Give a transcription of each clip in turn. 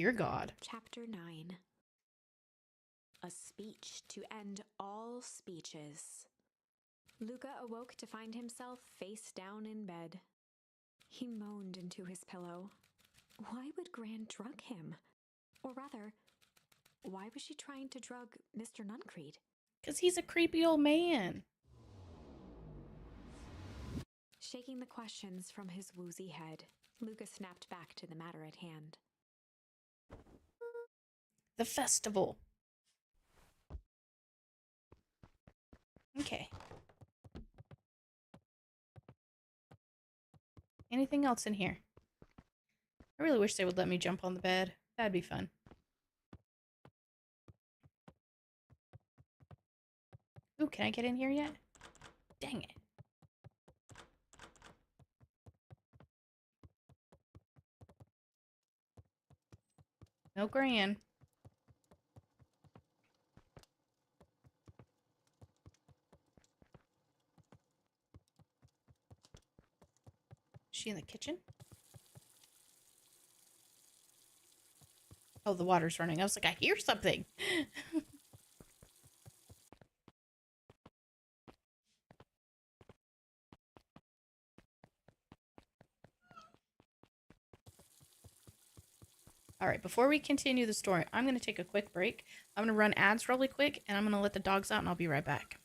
Dear God. Chapter 9. A speech to end all speeches. Luca awoke to find himself face down in bed. He moaned into his pillow. Why would Gran drug him? Or rather, why was she trying to drug Mr. Nuncreed? Because he's a creepy old man. Shaking the questions from his woozy head, Luca snapped back to the matter at hand. The festival. Okay. Anything else in here? I really wish they would let me jump on the bed. That'd be fun. Ooh, can I get in here yet? Dang it. No Gran. Is she in the kitchen? Oh, the water's running. I was like, I hear something. All right, before we continue the story, I'm going to take a quick break. I'm going to run ads really quick, and I'm going to let the dogs out, and I'll be right back.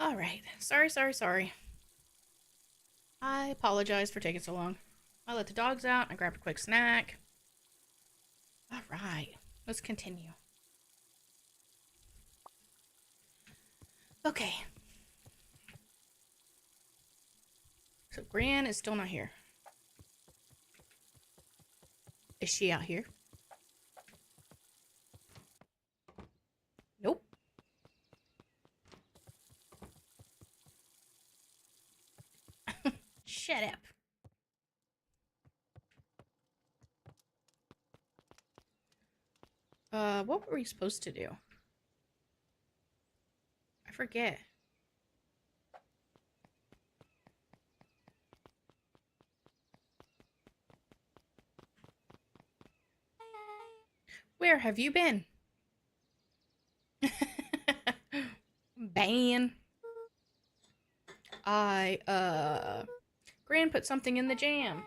All right. Sorry. I apologize for taking so long. I let the dogs out. I grabbed a quick snack. All right. Let's continue. Okay. So Gran is still not here. Is she out here? Nope. Shut up. What were we supposed to do? I forget. Where have you been? Ban. Gran put something in the jam.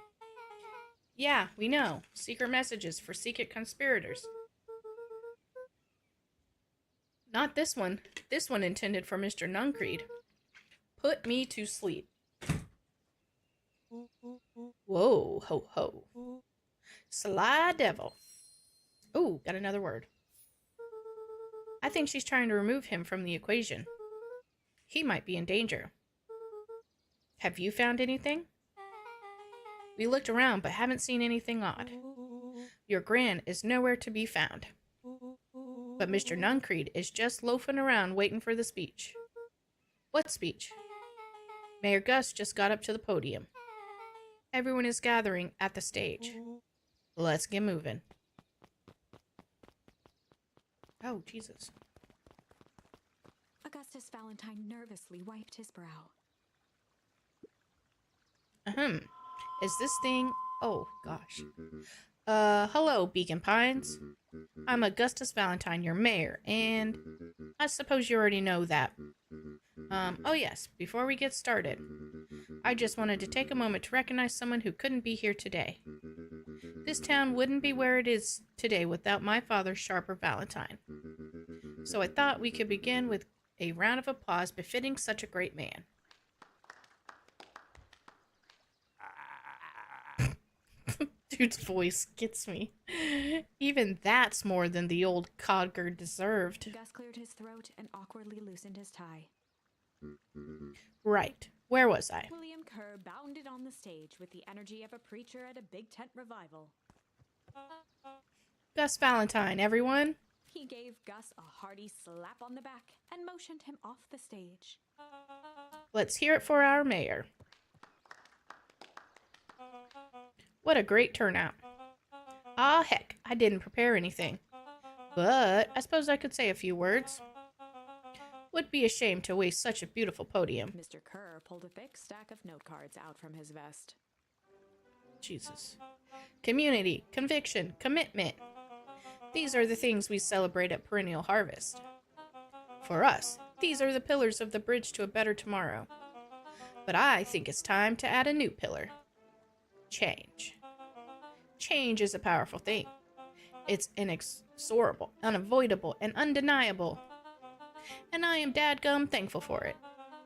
Yeah, we know. Secret messages for secret conspirators. Not this one. This one intended for Mr. Nuncreed. Put me to sleep. Whoa, ho, ho. Sly devil. Ooh, got another word. I think she's trying to remove him from the equation. He might be in danger. Have you found anything? We looked around but haven't seen anything odd. Your Gran is nowhere to be found. But Mr. Nuncreed is just loafing around waiting for the speech. What speech? Mayor Gus just got up to the podium. Everyone is gathering at the stage. Let's get moving. Oh, Jesus. Augustus Valentine nervously wiped his brow. Is this thing... Oh, gosh. Hello, Beacon Pines. I'm Augustus Valentine, your mayor, and I suppose you already know that. Oh yes, before we get started, I just wanted to take a moment to recognize someone who couldn't be here today. This town wouldn't be where it is today without my father, Sharper Valentine. So I thought we could begin with a round of applause befitting such a great man. Dude's voice gets me. Even that's more than the old codger deserved. Gus cleared his throat and awkwardly loosened his tie. Right. Where was I? William Kerr bounded on the stage with the energy of a preacher at a big tent revival. Gus Valentine, everyone. He gave Gus a hearty slap on the back and motioned him off the stage. Let's hear it for our mayor. What a great turnout. Ah, heck, I didn't prepare anything. But I suppose I could say a few words. Would be a shame to waste such a beautiful podium. Mr. Kerr pulled a thick stack of note cards out from his vest. Jesus. Community, conviction, commitment. These are the things we celebrate at Perennial Harvest. For us, these are the pillars of the bridge to a better tomorrow. But I think it's time to add a new pillar. Change. Change is a powerful thing. It's inexorable, unavoidable, and undeniable. And I am dadgum thankful for it.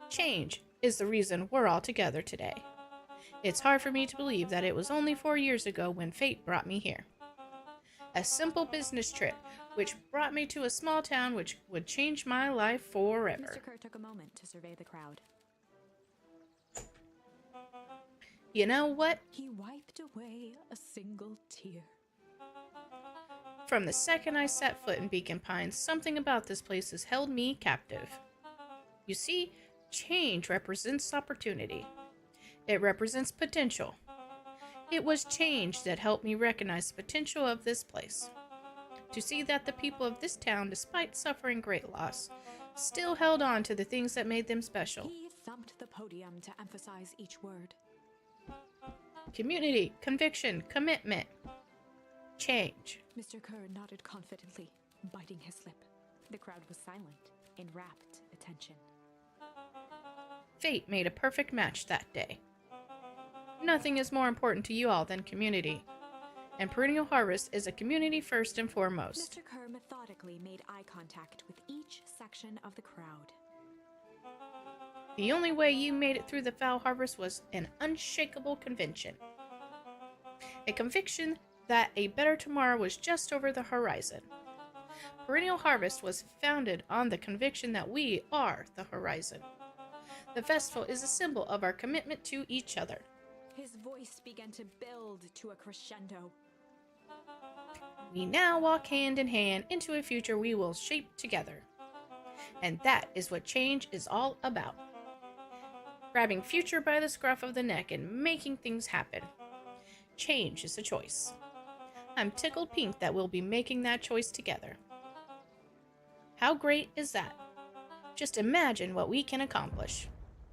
Change is the reason we're all together today. It's hard for me to believe that it was only 4 years ago when fate brought me here. A simple business trip, which brought me to a small town which would change my life forever. Mr. Kerr took a moment to survey the crowd. You know what? He wiped away a single tear. From the second I set foot in Beacon Pines, something about this place has held me captive. You see, change represents opportunity. It represents potential. It was change that helped me recognize the potential of this place. To see that the people of this town, despite suffering great loss, still held on to the things that made them special. He thumped the podium to emphasize each word. Community, conviction, commitment, change. Mr. Kerr nodded confidently, biting his lip. The crowd was silent, in rapt attention. Fate made a perfect match that day. Nothing is more important to you all than community. And Perennial Harvest is a community first and foremost. Mr. Kerr methodically made eye contact with each section of the crowd. The only way you made it through the foul harvest was an unshakable conviction. A conviction that a better tomorrow was just over the horizon. Perennial Harvest was founded on the conviction that we are the horizon. The festival is a symbol of our commitment to each other. His voice began to build to a crescendo. We now walk hand in hand into a future we will shape together. And that is what change is all about. Grabbing future by the scruff of the neck and making things happen. Change is a choice. I'm tickled pink that we'll be making that choice together. How great is that? Just imagine what we can accomplish.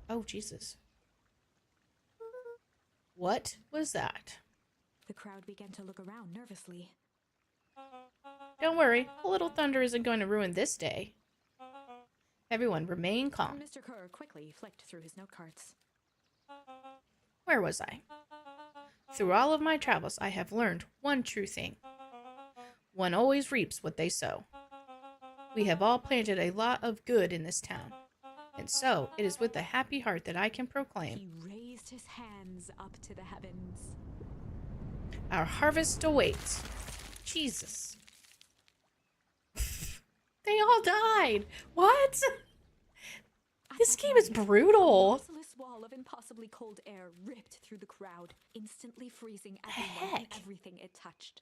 Oh, Jesus. What was that? The crowd began to look around nervously. Don't worry, a little thunder isn't going to ruin this day. Everyone remain calm. Mr. Kerr quickly flicked through his note cards. Where was I? Through all of my travels, I have learned one true thing. One always reaps what they sow. We have all planted a lot of good in this town, and so it is with a happy heart that I can proclaim, He raised his hands up to the heavens. our harvest awaits. Jesus. They all died. What? This game is brutal. A merciless wall of impossibly cold air ripped through the crowd, instantly freezing everyone and heck? everything it touched.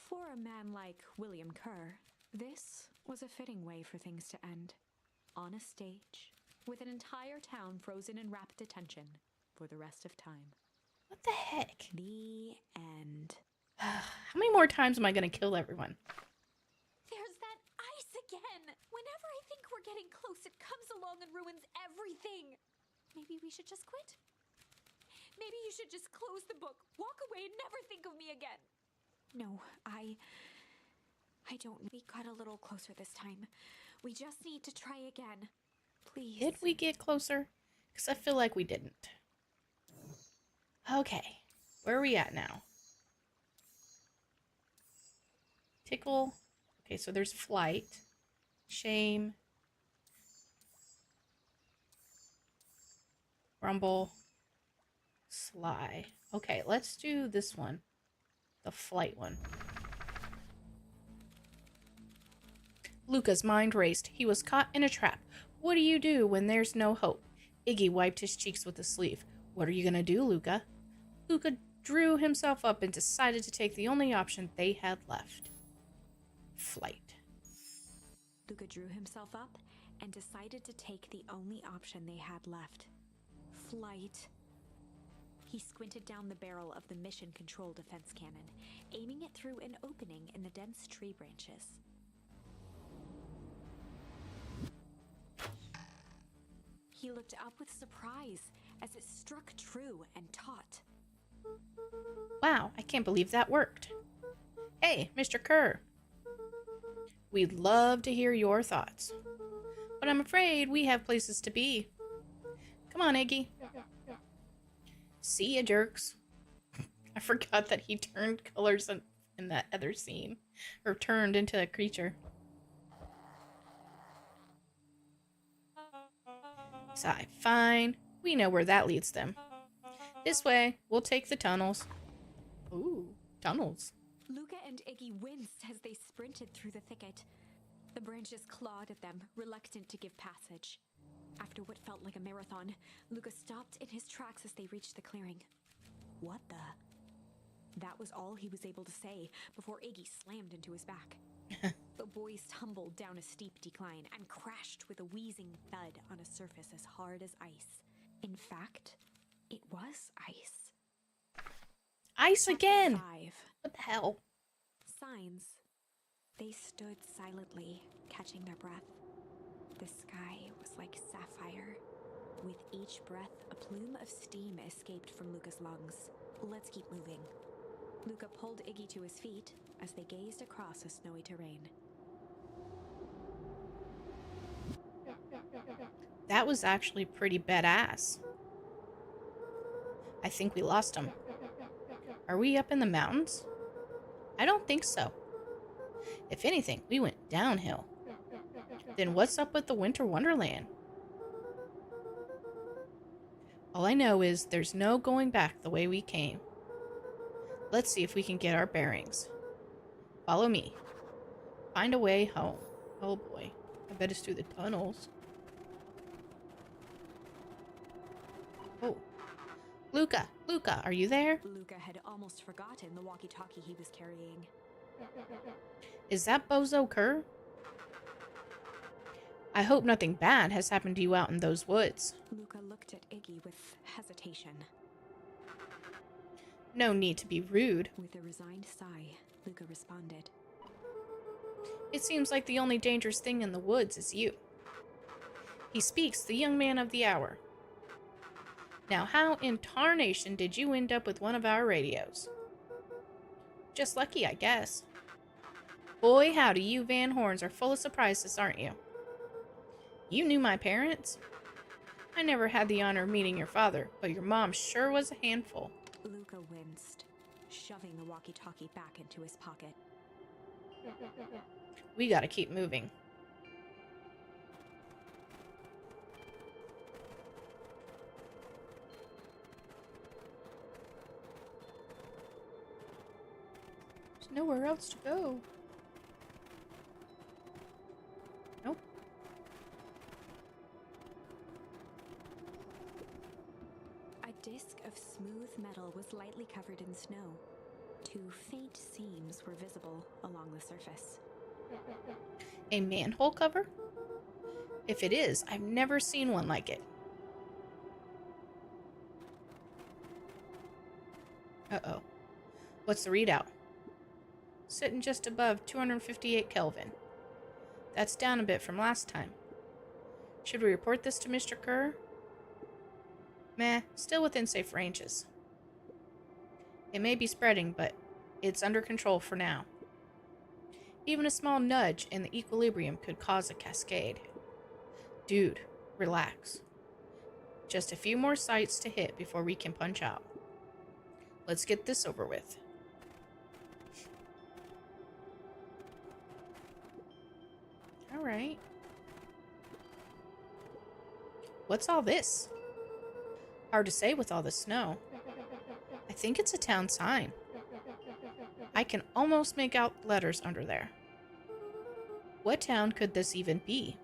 For a man like William Kerr, this was a fitting way for things to end. On a stage, with an entire town frozen in rapt attention for the rest of time. What the heck? The end. How many more times am I going to kill everyone? There's that ice again! Whenever I think we're getting close, it comes along and ruins everything! Maybe we should just quit? Maybe you should just close the book, walk away, and never think of me again! No, I don't. We got a little closer this time. We just need to try again. Please. Did we get closer? Because I feel like we didn't. Okay. Where are we at now? Tickle. Okay, so there's flight. Shame. Rumble. Sly. Okay, let's do this one. The flight one. Luca's mind raced. He was caught in a trap. What do you do when there's no hope? Iggy wiped his cheeks with his sleeve. What are you gonna do, Luca? Luca drew himself up and decided to take the only option they had left. Flight. Luca drew himself up and decided to take the only option they had left. Flight. He squinted down the barrel of the mission control defense cannon, aiming it through an opening in the dense tree branches. He looked up with surprise as it struck true and taut. Wow, I can't believe that worked. Hey, Mr. Kerr. We'd love to hear your thoughts. But I'm afraid we have places to be. Come on, Iggy. See ya, jerks. I forgot that he turned colors in that other scene. Or turned into a creature. Sigh, fine. We know where that leads them. This way, we'll take the tunnels. Ooh, tunnels. Luca and Iggy winced as they sprinted through the thicket. The branches clawed at them, reluctant to give passage. After what felt like a marathon, Luca stopped in his tracks as they reached the clearing. What the? That was all he was able to say before Iggy slammed into his back. The boys tumbled down a steep decline and crashed with a wheezing thud on a surface as hard as ice. In fact, it was ice. Ice again! Chapter 5. What the hell? Signs. They stood silently, catching their breath. The sky was like sapphire. With each breath, a plume of steam escaped from Luca's lungs. Let's keep moving. Luca pulled Iggy to his feet as they gazed across a snowy terrain. That was actually pretty badass. I think we lost him. Are we up in the mountains? I don't think so. If anything, we went downhill. Then what's up with the Winter Wonderland? All I know is there's no going back the way we came. Let's see if we can get our bearings. Follow me. Find a way home. Oh boy. I bet it's through the tunnels. Oh. Luca! Luca, are you there? Luca had almost forgotten the walkie-talkie he was carrying. Is that Bozo Kerr? I hope nothing bad has happened to you out in those woods. Luca looked at Iggy with hesitation. No need to be rude. With a resigned sigh, Luca responded. It seems like the only dangerous thing in the woods is you. He speaks, the young man of the hour. Now, how in tarnation did you end up with one of our radios? Just lucky, I guess. Boy, howdy, you Van Horns are full of surprises, aren't you? You knew my parents? I never had the honor of meeting your father, but your mom sure was a handful. Luca winced, shoving the walkie-talkie back into his pocket. We gotta keep moving. There's nowhere else to go. Nope. A disc of smooth metal was lightly covered in snow. Two faint seams were visible along the surface. A manhole cover? If it is, I've never seen one like it. Uh-oh. What's the readout? Sitting just above 258 Kelvin. That's down a bit from last time. Should we report this to Mr. Kerr? Meh, still within safe ranges. It may be spreading, but it's under control for now. Even a small nudge in the equilibrium could cause a cascade. Dude, relax. Just a few more sites to hit before we can punch out. Let's get this over with. Alright. What's all this? Hard to say with all the snow. I think it's a town sign. I can almost make out letters under there. What town could this even be?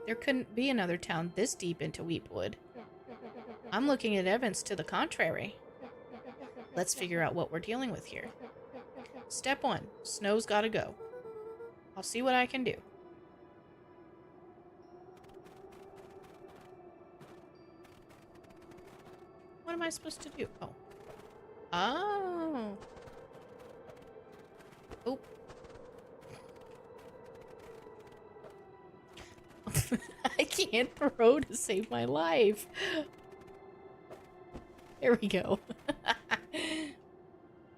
There couldn't be another town this deep into Weepwood. I'm looking at evidence to the contrary. Let's figure out what we're dealing with here. Step 1. Snow's gotta go. I'll see what I can do. What am I supposed to do? Oh. Oh. Oh. I can't throw to save my life. There we go.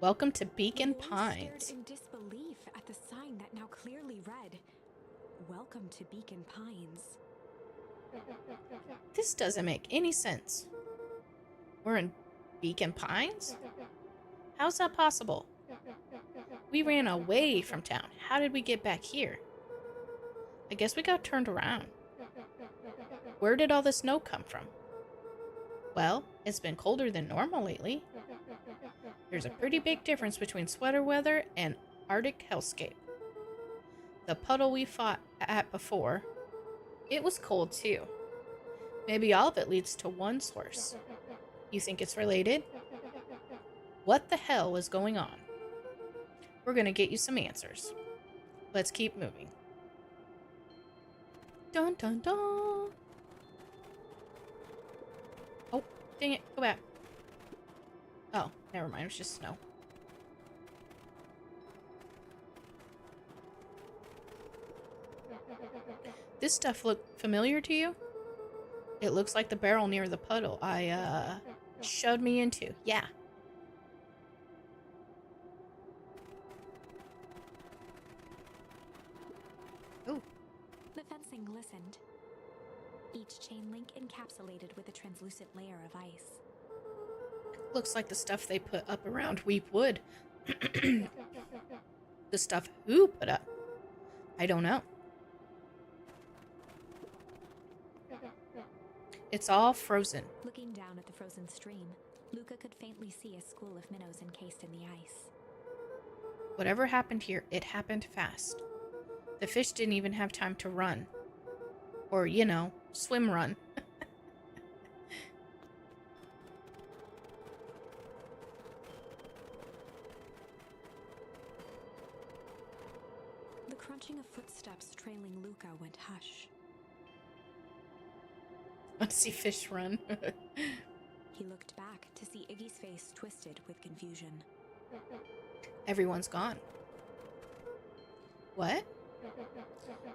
Welcome to Beacon The boy Pines. stared in disbelief at the sign that now clearly read, "Welcome to Beacon Pines." This doesn't make any sense. We're in Beacon Pines? How's that possible? We ran away from town. How did we get back here? I guess we got turned around. Where did all the snow come from? Well, it's been colder than normal lately. There's a pretty big difference between sweater weather and Arctic hellscape. The puddle we fought at before, it was cold too. Maybe all of it leads to one source. You think it's related? What the hell is going on? We're gonna get you some answers. Let's keep moving. Dun dun dun! Oh, dang it, go back. Oh, never mind, it was just snow. This stuff look familiar to you? It looks like the barrel near the puddle I, shoved me into. Yeah. Ooh. The fencing glistened, each chain link encapsulated with a translucent layer of ice. Looks like the stuff they put up around Weepwood. The stuff who put up? I don't know. It's all frozen. Looking down at the frozen stream, Luca could faintly see a school of minnows encased in the ice. Whatever happened here, it happened fast. The fish didn't even have time to run. Or, swim run. The crunching of footsteps trailing Luca went hush. Let's see fish run. He looked back to see Iggy's face twisted with confusion. Everyone's gone. What?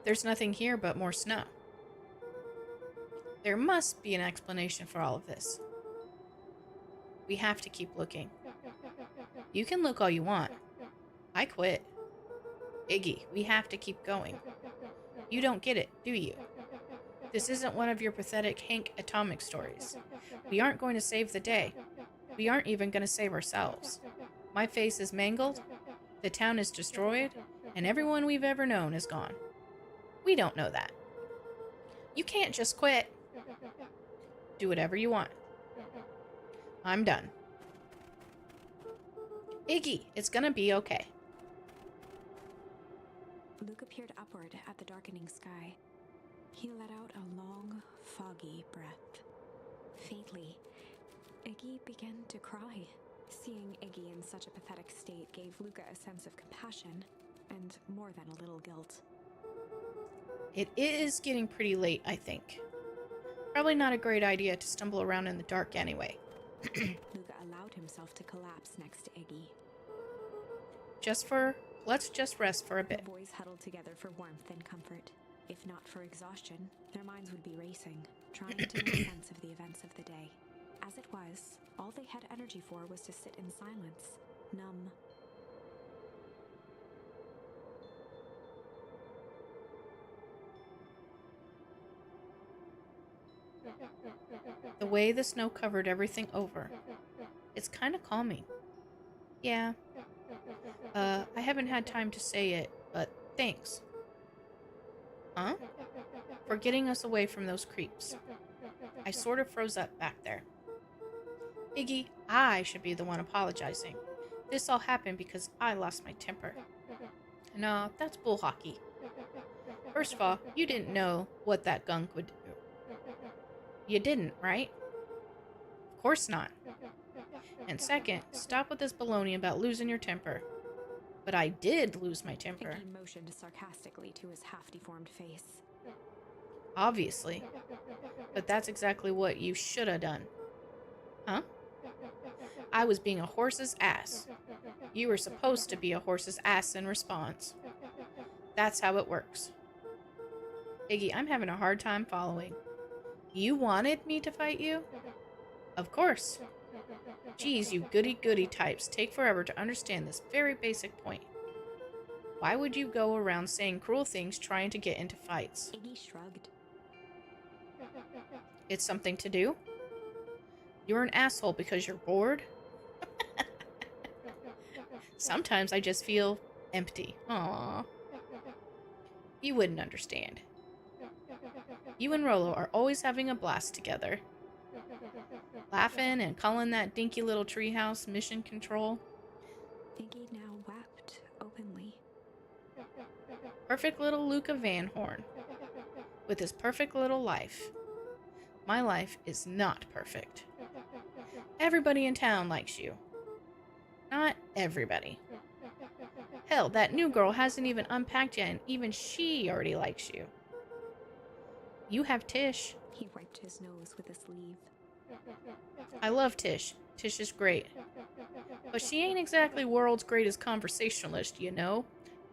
There's nothing here but more snow. There must be an explanation for all of this. We have to keep looking. You can look all you want. I quit. Iggy, we have to keep going. You don't get it, do you? This isn't one of your pathetic Hank Atomic stories. We aren't going to save the day. We aren't even going to save ourselves. My face is mangled, the town is destroyed, and everyone we've ever known is gone. We don't know that. You can't just quit. Do whatever you want. I'm done. Iggy, it's gonna be okay. Luca peered upward at the darkening sky. He let out a long, foggy breath. Faintly, Iggy began to cry. Seeing Iggy in such a pathetic state gave Luca a sense of compassion and more than a little guilt. It is getting pretty late, I think. Probably not a great idea to stumble around in the dark anyway. Luca allowed himself to collapse next to Iggy. Let's just rest for a bit. The boys huddled together for warmth and comfort. If not for exhaustion, their minds would be racing, trying to make sense of the events of the day. As it was, all they had energy for was to sit in silence, numb. The way the snow covered everything over. It's kind of calming. Yeah. I haven't had time to say it, but thanks. Huh? For getting us away from those creeps. I sort of froze up back there. Iggy, I should be the one apologizing. This all happened because I lost my temper. No, that's bull hockey. First of all, you didn't know what that gunk would do. You didn't, right? Of course not. And second, stop with this baloney about losing your temper. But I did lose my temper. Iggy motioned sarcastically to his half-deformed face. Obviously. But that's exactly what you should have done. Huh? I was being a horse's ass. You were supposed to be a horse's ass in response. That's how it works. Iggy, I'm having a hard time following. You wanted me to fight you? Of course. Geez, you goody-goody types take forever to understand this very basic point. Why would you go around saying cruel things trying to get into fights? Iggy shrugged. It's something to do? You're an asshole because you're bored? Sometimes I just feel empty. Aww. You wouldn't understand. You and Rolo are always having a blast together. Laughing and calling that dinky little treehouse mission control. Iggy now wept openly. Perfect little Luca Van Horn. With his perfect little life. My life is not perfect. Everybody in town likes you. Not everybody. Hell, that new girl hasn't even unpacked yet, and even she already likes you. You have Tish. He wiped his nose with a sleeve. I love Tish. Tish is great. But she ain't exactly world's greatest conversationalist, you know?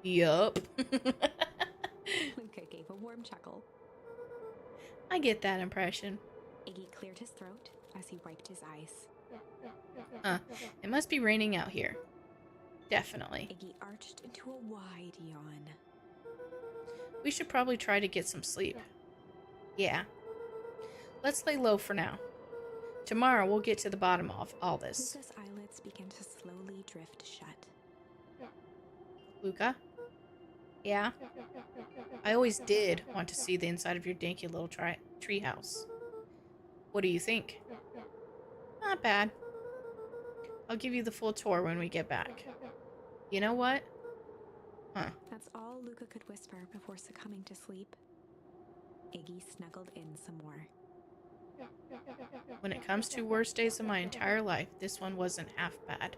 Yup. Luca gave a warm chuckle. I get that impression. Iggy cleared his throat as he wiped his eyes. It must be raining out here. Definitely. Iggy arched into a wide yawn. We should probably try to get some sleep. Yeah. Let's lay low for now. Tomorrow we'll get to the bottom of all this. Luca's eyelids began to slowly drift shut. Luca? Yeah? I always did want to see the inside of your dinky little treehouse. What do you think? Not bad. I'll give you the full tour when we get back. You know what? Huh. That's all Luca could whisper before succumbing to sleep. Iggy snuggled in some more. When it comes to worst days of my entire life, this one wasn't half bad.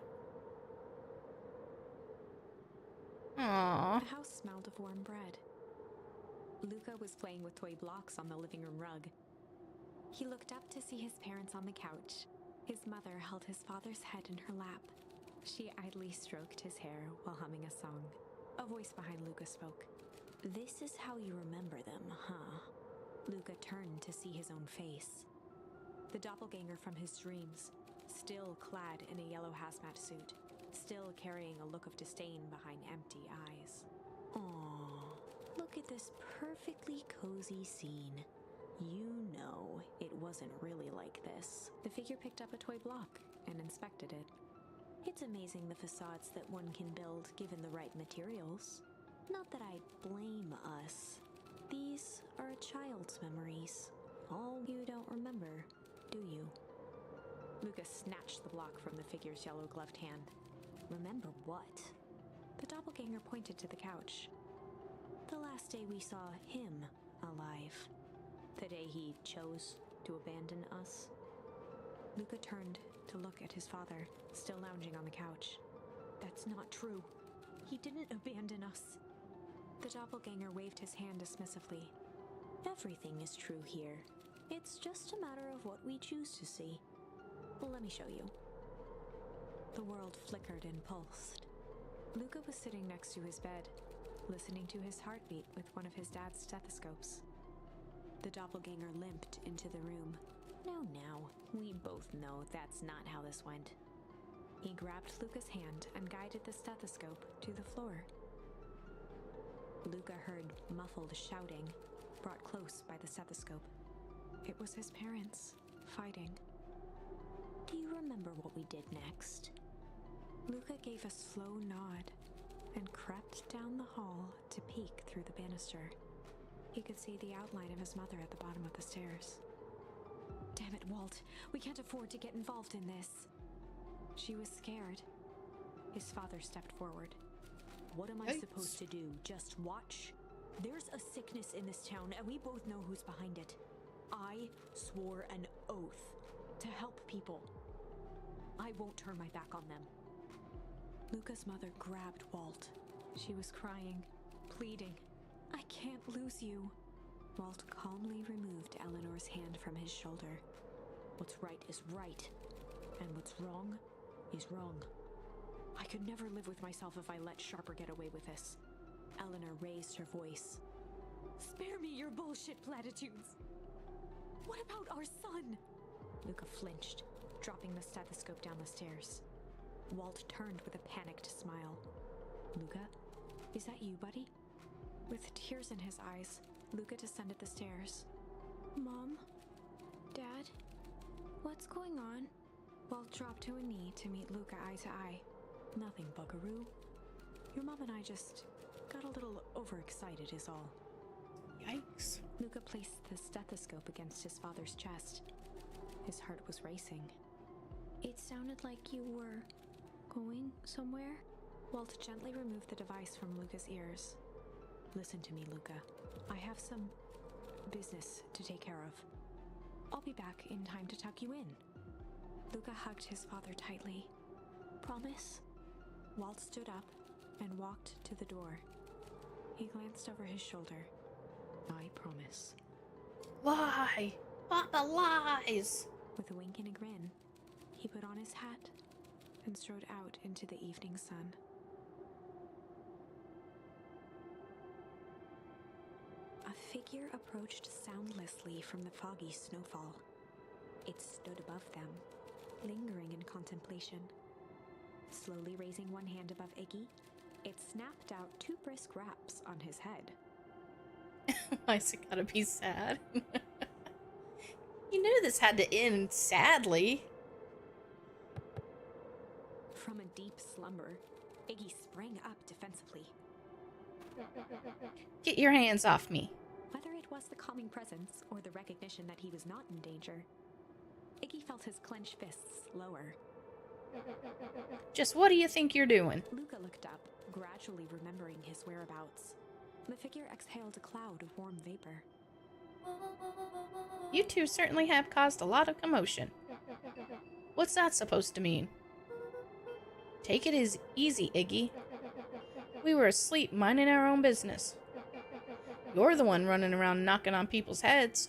Aww. The house smelled of warm bread. Luca was playing with toy blocks on the living room rug. He looked up to see his parents on the couch. His mother held his father's head in her lap. She idly stroked his hair while humming a song. A voice behind Luca spoke. "This is how you remember them, huh?" Luca turned to see his own face. The doppelganger from his dreams, still clad in a yellow hazmat suit, still carrying a look of disdain behind empty eyes. Aww, look at this perfectly cozy scene. You know it wasn't really like this. The figure picked up a toy block and inspected it. It's amazing the facades that one can build given the right materials. Not that I blame us. These are a child's memories. All you don't remember, do you? Lucas snatched the block from the figure's yellow-gloved hand. Remember what? The doppelganger pointed to the couch. The last day we saw him alive. The day he chose to abandon us. Luca turned to look at his father, still lounging on the couch. That's not true. He didn't abandon us. The doppelganger waved his hand dismissively. Everything is true here. It's just a matter of what we choose to see. Well, let me show you. The world flickered and pulsed. Luca was sitting next to his bed, listening to his heartbeat with one of his dad's stethoscopes. The doppelganger limped into the room. No, we both know that's not how this went. He grabbed Luca's hand and guided the stethoscope to the floor. Luca heard muffled shouting, brought close by the stethoscope. It was his parents, fighting. Do you remember what we did next? Luca gave a slow nod and crept down the hall to peek through the banister. He could see the outline of his mother at the bottom of the stairs. Damn it, Walt. We can't afford to get involved in this. She was scared. His father stepped forward. What am I supposed to do? Just watch? There's a sickness in this town, and we both know who's behind it. I swore an oath to help people. I won't turn my back on them. Luca's mother grabbed Walt. She was crying, pleading. I can't lose you. Walt calmly removed Eleanor's hand from his shoulder. What's right is right, and what's wrong is wrong. I could never live with myself if I let Sharper get away with this. Eleanor raised her voice. Spare me your bullshit platitudes. What about our son? Luca flinched, dropping the stethoscope down the stairs. Walt turned with a panicked smile. Luca, is that you, buddy? With tears in his eyes, Luca descended the stairs. Mom? Dad? What's going on? Walt dropped to a knee to meet Luca eye to eye. Nothing, buckaroo. Your mom and I just got a little overexcited is all. Yikes. Luca placed the stethoscope against his father's chest. His heart was racing. It sounded like you were going somewhere? Walt gently removed the device from Luca's ears. Listen to me, Luca. I have some business to take care of. I'll be back in time to tuck you in. Luca hugged his father tightly. Promise? Walt stood up and walked to the door. He glanced over his shoulder. I promise. Lie! Papa lies! With a wink and a grin, he put on his hat and strode out into the evening sun. A figure approached soundlessly from the foggy snowfall. It stood above them, lingering in contemplation. Slowly raising one hand above Iggy, it snapped out 2 brisk raps on his head. Why's it gotta be sad? You knew this had to end sadly. From a deep slumber, Iggy sprang up defensively. Get your hands off me. Whether it was the calming presence or the recognition that he was not in danger, Iggy felt his clenched fists lower. Just what do you think you're doing? Luca looked up, gradually remembering his whereabouts. The figure exhaled a cloud of warm vapor. You two certainly have caused a lot of commotion. What's that supposed to mean? Take it as easy, Iggy. We were asleep minding our own business. You're the one running around knocking on people's heads.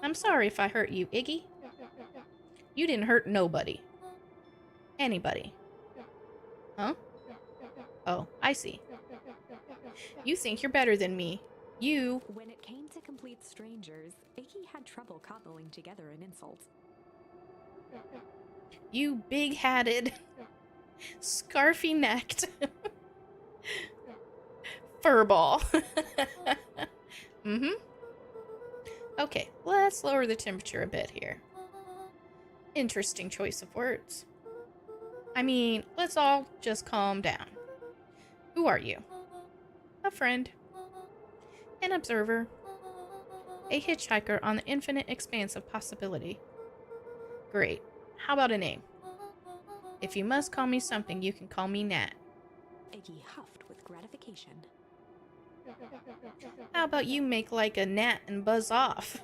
I'm sorry if I hurt you, Iggy. You didn't hurt nobody. Anybody. Huh? Oh, I see. You think you're better than me. You... When it came to complete strangers, Iggy had trouble cobbling together an insult. You big-hatted, scarfy-necked furball. Mm-hmm. Okay, let's lower the temperature a bit here. Interesting choice of words. I mean, let's all just calm down. Who are you? A friend. An observer. A hitchhiker on the infinite expanse of possibility. Great. How about a name? If you must call me something, you can call me Nat. Iggy huffed with gratification. How about you make like a gnat and buzz off?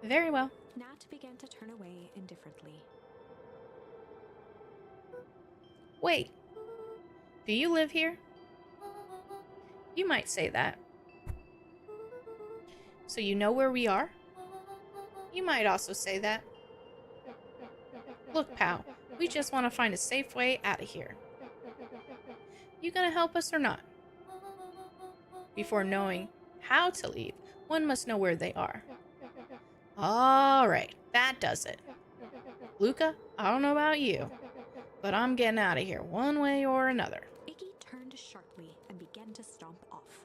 Very well. Nat began to turn away indifferently. Wait. Do you live here? You might say that. So you know where we are? You might also say that. Look, pal, we just want to find a safe way out of here. You gonna help us or not? Before knowing how to leave, one must know where they are. Alright, that does it. Luca, I don't know about you, but I'm getting out of here one way or another. Iggy turned sharply and began to stomp off.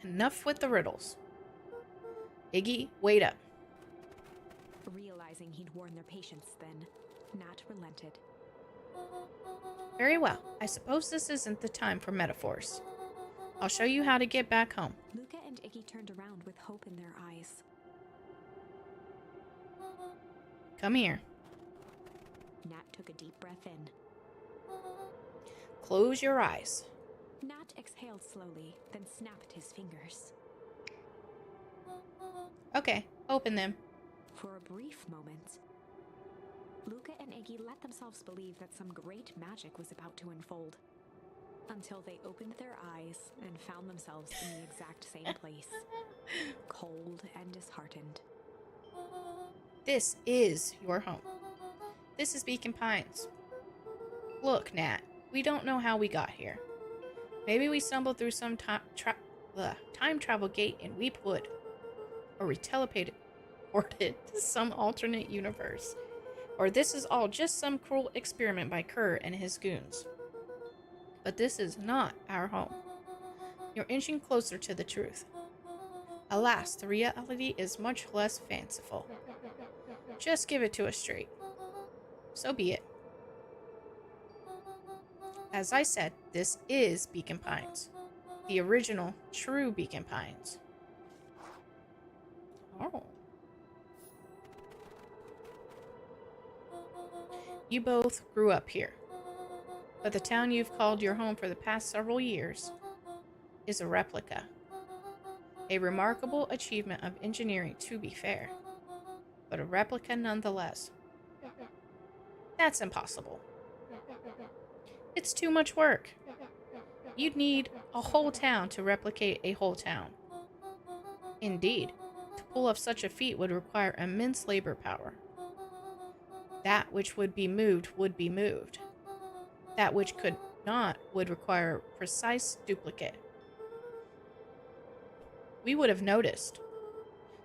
Enough with the riddles. Iggy, wait up. Realizing he'd worn their patience then, Nat relented. Very well, I suppose this isn't the time for metaphors. I'll show you how to get back home. Luca and Iggy turned around with hope in their eyes. Come here. Nat took a deep breath in. Close your eyes. Nat exhaled slowly, then snapped his fingers. Okay, open them. For a brief moment, Luca and Iggy let themselves believe that some great magic was about to unfold. Until they opened their eyes and found themselves in the exact same place. Cold and disheartened. This is your home. This is Beacon Pines. Look, Nat, we don't know how we got here. Maybe we stumbled through some time travel gate in Weep Wood. Or we teleported to some alternate universe. Or this is all just some cruel experiment by Kerr and his goons. But this is not our home. You're inching closer to the truth. Alas, the reality is much less fanciful. Just give it to us straight. So be it. As I said, this is Beacon Pines. The original, true Beacon Pines. Oh. You both grew up here. But the town you've called your home for the past several years is a replica. A remarkable achievement of engineering, to be fair. But a replica nonetheless. That's impossible. It's too much work. You'd need a whole town to replicate a whole town. Indeed, to pull off such a feat would require immense labor power. That which would be moved would be moved. That which could not would require a precise duplicate. We would have noticed.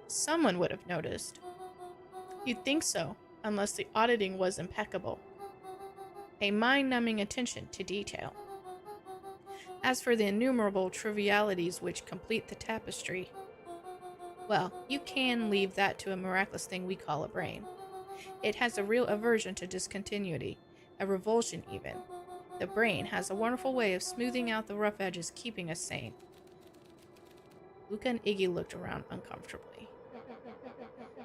Someone would have noticed. You'd think so, unless the auditing was impeccable. A mind-numbing attention to detail. As for the innumerable trivialities which complete the tapestry, well, you can leave that to a miraculous thing we call a brain. It has a real aversion to discontinuity, a revulsion even. The brain has a wonderful way of smoothing out the rough edges, keeping us sane. Luca and Iggy looked around uncomfortably.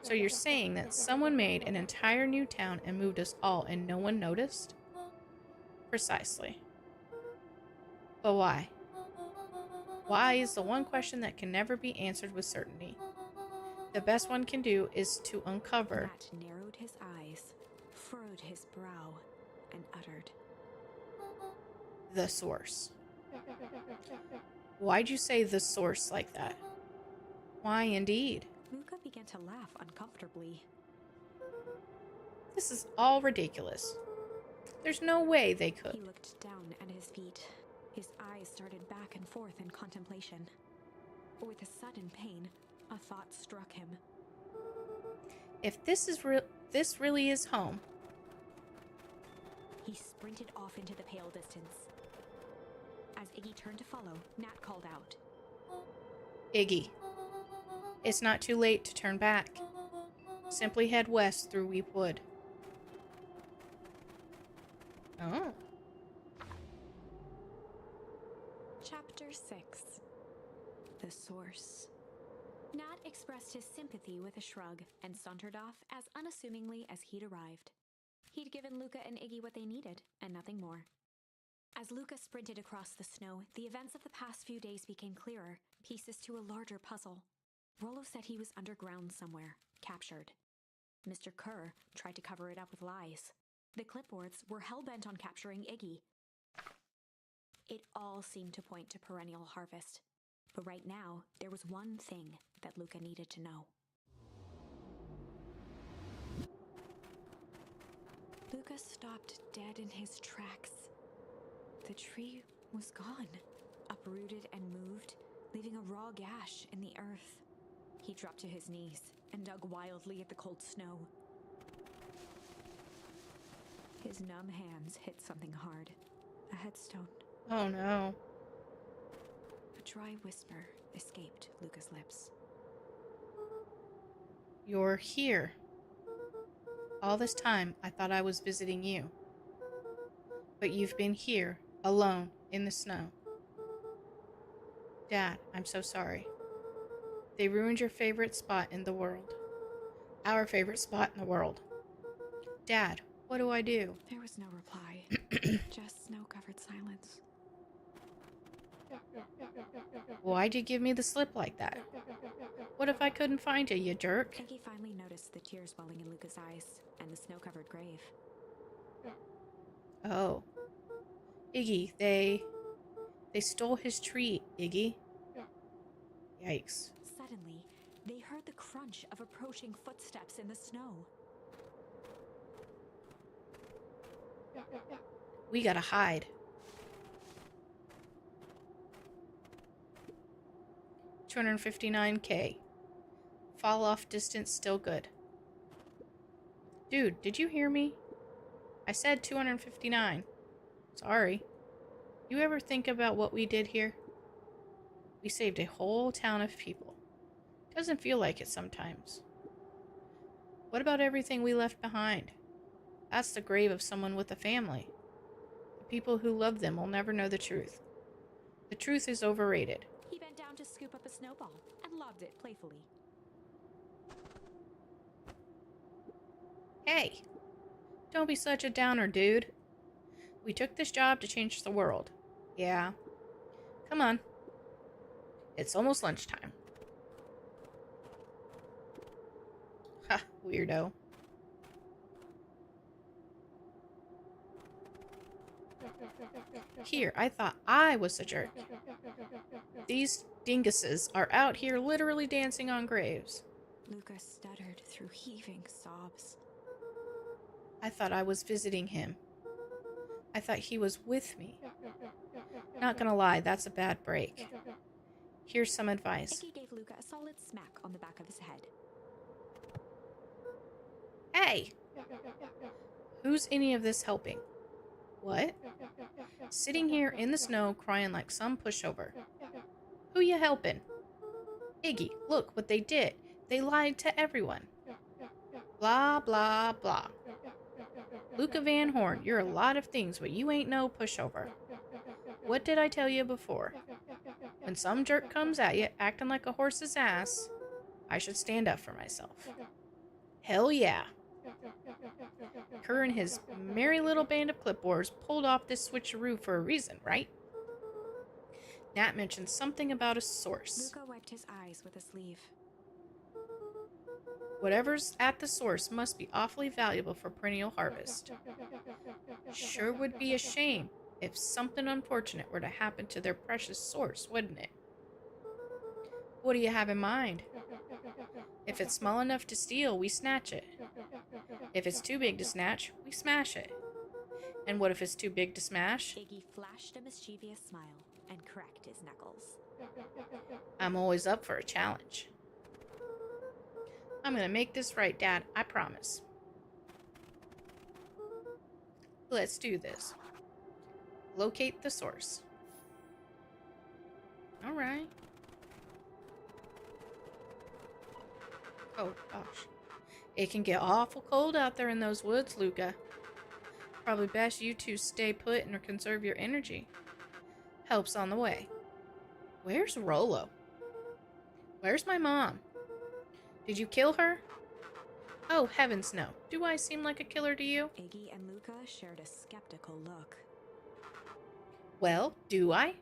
So you're saying that someone made an entire new town and moved us all and no one noticed? Precisely. But why? Why is the one question that can never be answered with certainty. The best one can do is to uncover. Matt narrowed his eyes, furrowed his brow, and uttered, The source. Why'd you say the source like that? Why indeed? Luca began to laugh uncomfortably. This is all ridiculous. There's no way they could. He looked down at his feet. His eyes started back and forth in contemplation. With a sudden pain, a thought struck him. If this really is home. He sprinted off into the pale distance. As Iggy turned to follow, Nat called out, Iggy, it's not too late to turn back. Simply head west through Weep Wood. Oh. Chapter 6. The Source. Nat expressed his sympathy with a shrug and sauntered off as unassumingly as he'd arrived. He'd given Luca and Iggy what they needed, and nothing more. As Luca sprinted across the snow, the events of the past few days became clearer, pieces to a larger puzzle. Rollo said he was underground somewhere, captured. Mr. Kerr tried to cover it up with lies. The clipboards were hell-bent on capturing Iggy. It all seemed to point to Perennial Harvest. But right now, there was one thing that Luca needed to know. Luca stopped dead in his tracks. The tree was gone, uprooted and moved, leaving a raw gash in the earth. He dropped to his knees and dug wildly at the cold snow. His numb hands hit something hard, a headstone. Oh no. A dry whisper escaped Luca's lips. You're here. All this time, I thought I was visiting you. But you've been here, alone, in the snow. Dad, I'm so sorry. They ruined your favorite spot in the world. Our favorite spot in the world. Dad, what do I do? There was no reply, just snow-covered silence. Why'd you give me the slip like that? What if I couldn't find you, you jerk? Iggy finally noticed the tears welling in Luca's eyes and the snow-covered grave. Oh. Iggy, they stole his tree, Iggy. Yikes. Suddenly, they heard the crunch of approaching footsteps in the snow. We gotta hide. $259K. Fall off distance still good. Dude, did you hear me? I said 259. Sorry. You ever think about what we did here? We saved a whole town of people. Doesn't feel like it sometimes. What about everything we left behind? That's the grave of someone with a family. The people who love them will never know the truth. The truth is overrated. He bent down to scoop up a snowball and lobbed it playfully. Hey! Don't be such a downer, dude. We took this job to change the world. Yeah. Come on. It's almost lunchtime. Ha, weirdo. Here, I thought I was the jerk. These dinguses are out here literally dancing on graves. Luca stuttered through heaving sobs. I thought I was visiting him. I thought he was with me. Not gonna lie, that's a bad break. Here's some advice. Iggy gave Luca a solid smack on the back of his head. Hey! Who's any of this helping? What? Sitting here in the snow crying like some pushover. Who you helping? Iggy, look what they did. They lied to everyone. Blah, blah, blah. Luca Van Horn, you're a lot of things, but you ain't no pushover. What did I tell you before? When some jerk comes at you acting like a horse's ass, I should stand up for myself. Hell yeah. Kerr and his merry little band of clipboards pulled off this switcheroo for a reason, right? Nat mentioned something about a source. Luca wiped his eyes with a sleeve. Whatever's at the source must be awfully valuable for perennial harvest. Sure would be a shame if something unfortunate were to happen to their precious source, wouldn't it? What do you have in mind? If it's small enough to steal, we snatch it. If it's too big to snatch, we smash it. And what if it's too big to smash? Iggy flashed a mischievous smile and cracked his knuckles. I'm always up for a challenge. I'm gonna make this right, Dad. I promise. Let's do this. Locate the source. Alright. Oh, gosh. It can get awful cold out there in those woods, Luca. Probably best you two stay put and conserve your energy. Help's on the way. Where's Rollo? Where's my mom? Did you kill her? Oh, heavens no. Do I seem like a killer to you? Iggy and Luca shared a skeptical look. Well, do I?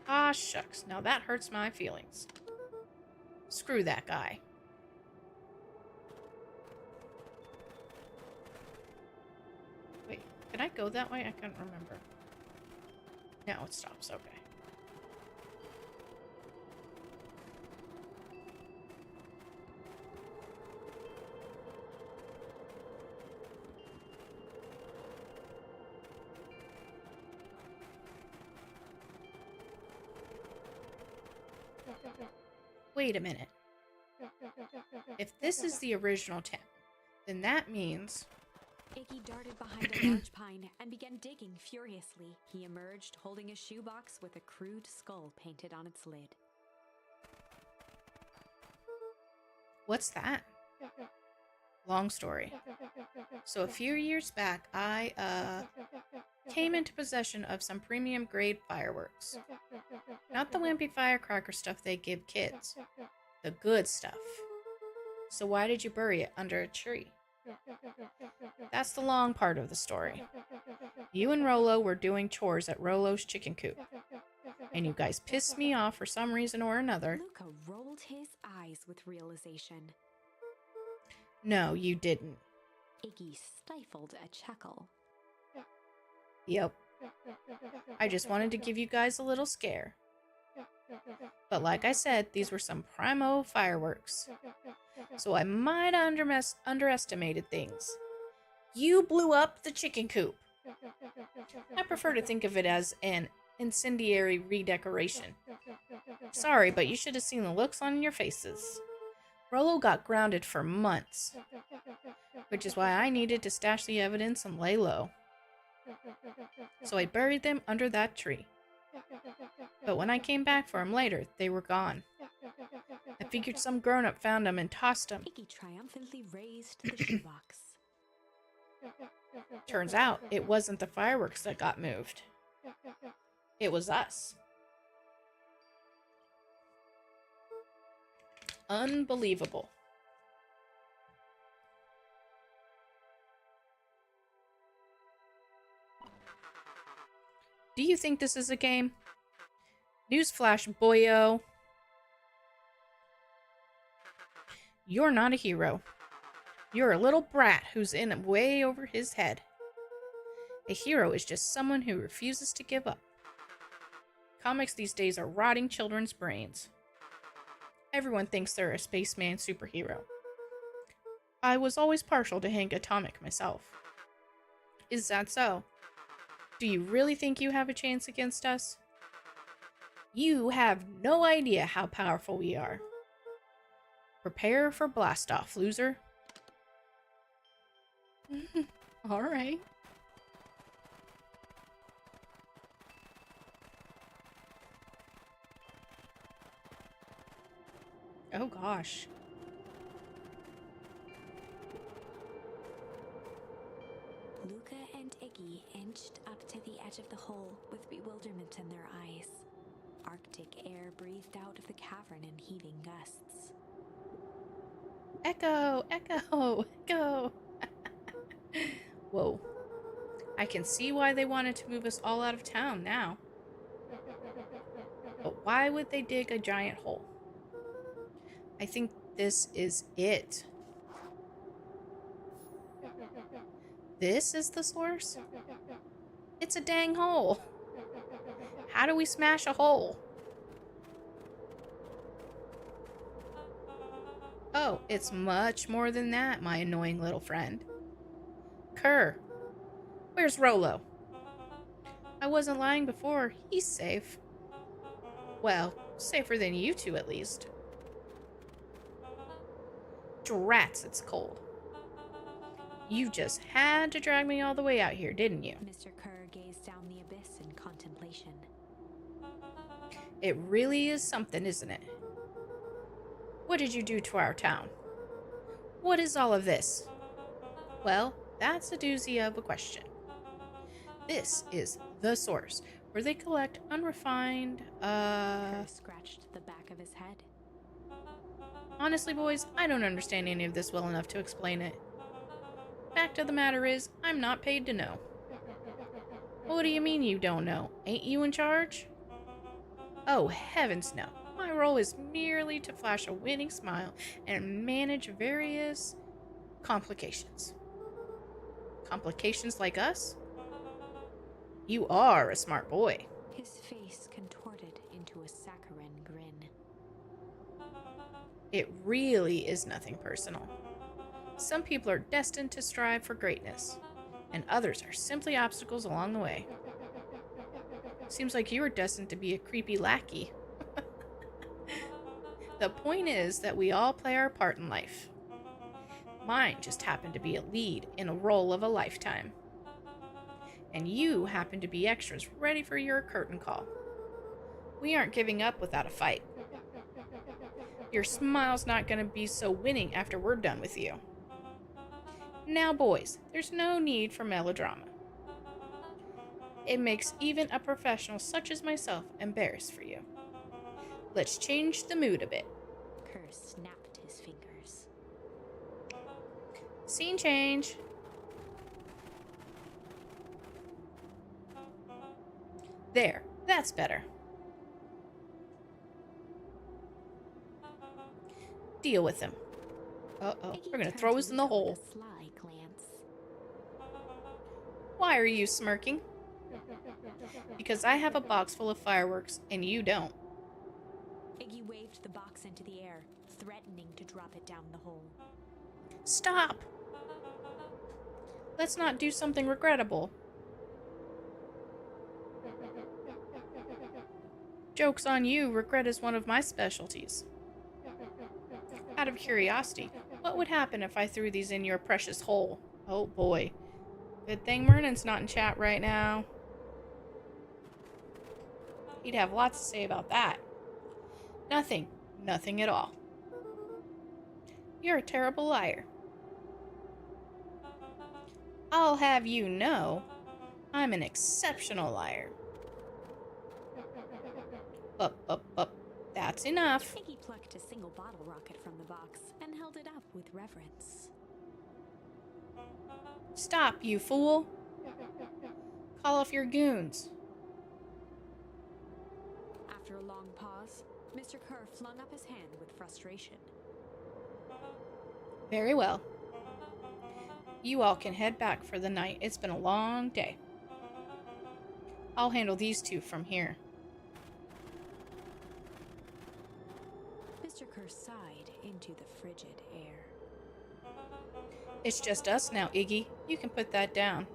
Ah, shucks. Now that hurts my feelings. Screw that guy. Wait, can I go that way? I can't remember. Now it stops, okay. Wait a minute. If this is the original town, then that means... Iggy darted behind a large pine and began digging furiously. He emerged holding a shoebox with a crude skull painted on its lid. What's that? Long story. So a few years back, I, came into possession of some premium grade fireworks. Not the wimpy firecracker stuff they give kids. The good stuff. So why did you bury it under a tree? That's the long part of the story. You and Rollo were doing chores at Rollo's chicken coop. And you guys pissed me off for some reason or another. Luca rolled his eyes with realization. No, you didn't. Iggy stifled a chuckle. Yep. I just wanted to give you guys a little scare. But like I said, these were some primo fireworks. So I might have underestimated things. You blew up the chicken coop. I prefer to think of it as an incendiary redecoration. Sorry, but you should have seen the looks on your faces. Rollo got grounded for months, which is why I needed to stash the evidence and lay low. So I buried them under that tree. But when I came back for them later, they were gone. I figured some grown-up found them and tossed them. Iggy triumphantly raised the shoebox. Turns out, it wasn't the fireworks that got moved. It was us. Unbelievable. Do you think this is a game? Newsflash, boyo. You're not a hero. You're a little brat who's in way over his head. A hero is just someone who refuses to give up. Comics these days are rotting children's brains. Everyone thinks they're a spaceman superhero. I was always partial to Hank Atomic myself. Is that so? Do you really think you have a chance against us? You have no idea how powerful we are. Prepare for blast-off, loser. Alright. Oh gosh. Luca and Iggy inched up to the edge of the hole with bewilderment in their eyes. Arctic air breathed out of the cavern in heaving gusts. Echo! Echo! Echo! Whoa. I can see why they wanted to move us all out of town now. But why would they dig a giant hole? I think this is it. This is the source? It's a dang hole. How do we smash a hole? Oh, it's much more than that, my annoying little friend. Kerr, where's Rolo? I wasn't lying before. He's safe. Well, safer than you two at least. Drats, it's cold. You just had to drag me all the way out here, didn't you? Mr. Kerr gazed down the abyss in contemplation. It really is something, isn't it? What did you do to our town? What is all of this? Well, that's a doozy of a question. This is the source, where they collect unrefined, Kerr scratched the back of his head. Honestly, boys, I don't understand any of this well enough to explain it. Fact of the matter is, I'm not paid to know. What do you mean you don't know? Ain't you in charge? Oh, heavens no. My role is merely to flash a winning smile and manage various complications. Complications like us? You are a smart boy. His face contorted into a saccharine grin. It really is nothing personal. Some people are destined to strive for greatness, and others are simply obstacles along the way. Seems like you were destined to be a creepy lackey. The point is that we all play our part in life. Mine just happened to be a lead in a role of a lifetime. And you happen to be extras ready for your curtain call. We aren't giving up without a fight. Your smile's not going to be so winning after we're done with you. Now, boys, there's no need for melodrama. It makes even a professional such as myself embarrassed for you. Let's change the mood a bit. Kerr snapped his fingers. Scene change. There, that's better. Deal with him. Uh-oh, Iggy we're gonna turned throw to us in the Luca hole. with a sly glance. Why are you smirking? Because I have a box full of fireworks and you don't. Iggy waved the box into the air, threatening to drop it down the hole. Stop! Let's not do something regrettable. Joke's on you, regret is one of my specialties. Out of curiosity, what would happen if I threw these in your precious hole? Oh boy. Good thing Mernan's not in chat right now. He'd have lots to say about that. Nothing. Nothing at all. You're a terrible liar. I'll have you know, I'm an exceptional liar. Up. That's enough. Iggy plucked a single bottle rocket from the box and held it up with reverence. Stop, you fool. Call off your goons. After a long pause, Mr. Kerr flung up his hand with frustration. Very well. You all can head back for the night. It's been a long day. I'll handle these two from here. Mr. Kerr sighed into the frigid air. It's just us now, Iggy. You can put that down.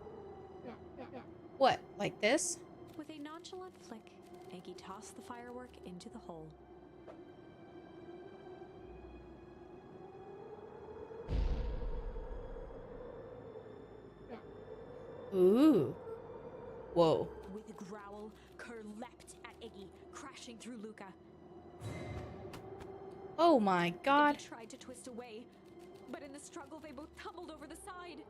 What, like this? With a nonchalant flick, Iggy tossed the firework into the hole. Ooh. Whoa. With a growl, Kerr leapt at Iggy, crashing through Luca. Oh my god. Iggy tried to twist away, but in the struggle they both tumbled over the side.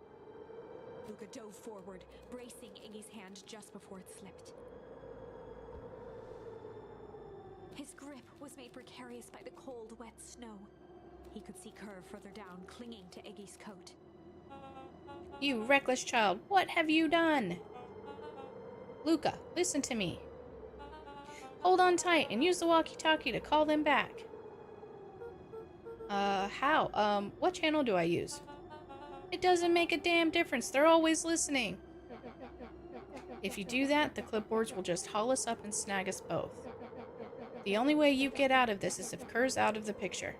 Luca dove forward, bracing Iggy's hand just before it slipped. His grip was made precarious by the cold, wet snow. He could see Kerr further down, clinging to Iggy's coat. You reckless child, what have you done? Luca, listen to me. Hold on tight and use the walkie-talkie to call them back. How? What channel do I use? It doesn't make a damn difference. They're always listening. If you do that, the clipboards will just haul us up and snag us both. The only way you get out of this is if Kerr's out of the picture.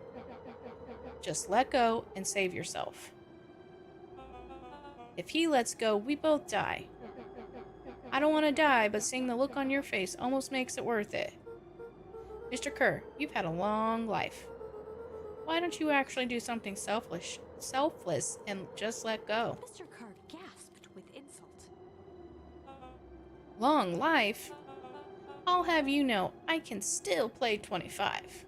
Just let go and save yourself. If he lets go, we both die. I don't want to die, but seeing the look on your face almost makes it worth it. Mr. Kerr, you've had a long life. Why don't you actually do something selfless and just let go? Mr. Kerr gasped with insult. Long life? I'll have you know, I can still play 25.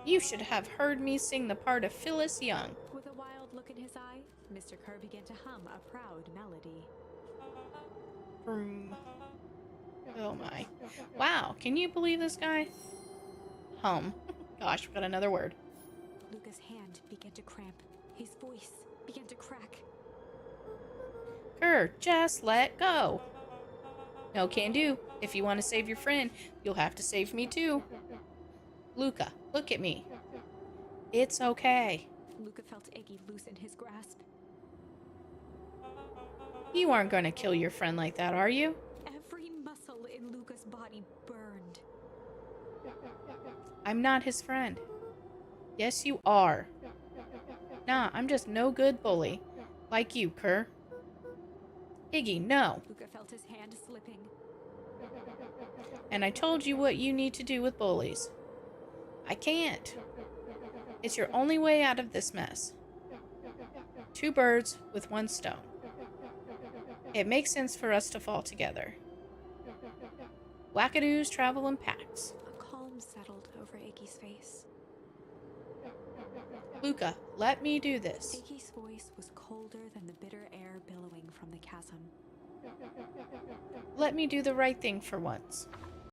You should have heard me sing the part of Phyllis Young. With a wild look in his eye, Mr. Kerr began to hum a proud melody. Oh my. Wow, can you believe this guy? Gosh, we got another word. Luca's hand began to cramp. His voice began to crack. Kerr, just let go. No can do. If you want to save your friend, you'll have to save me too. Luca, look at me. It's okay. Luca felt Iggy loosen his grasp. You aren't going to kill your friend like that, are you? Every muscle in Luca's body burned. I'm not his friend. Yes, you are. Nah, I'm just no good bully. Like you, Kerr. Iggy, no. Luca felt his hand slipping. And I told you what you need to do with bullies. I can't. It's your only way out of this mess. 2 birds with 1 stone. It makes sense for us to fall together. Wackadoos travel in packs. A calm settled over Iggy's face. Luca, let me do this. Iggy's voice was colder than the bitter air billowing from the chasm. Let me do the right thing for once.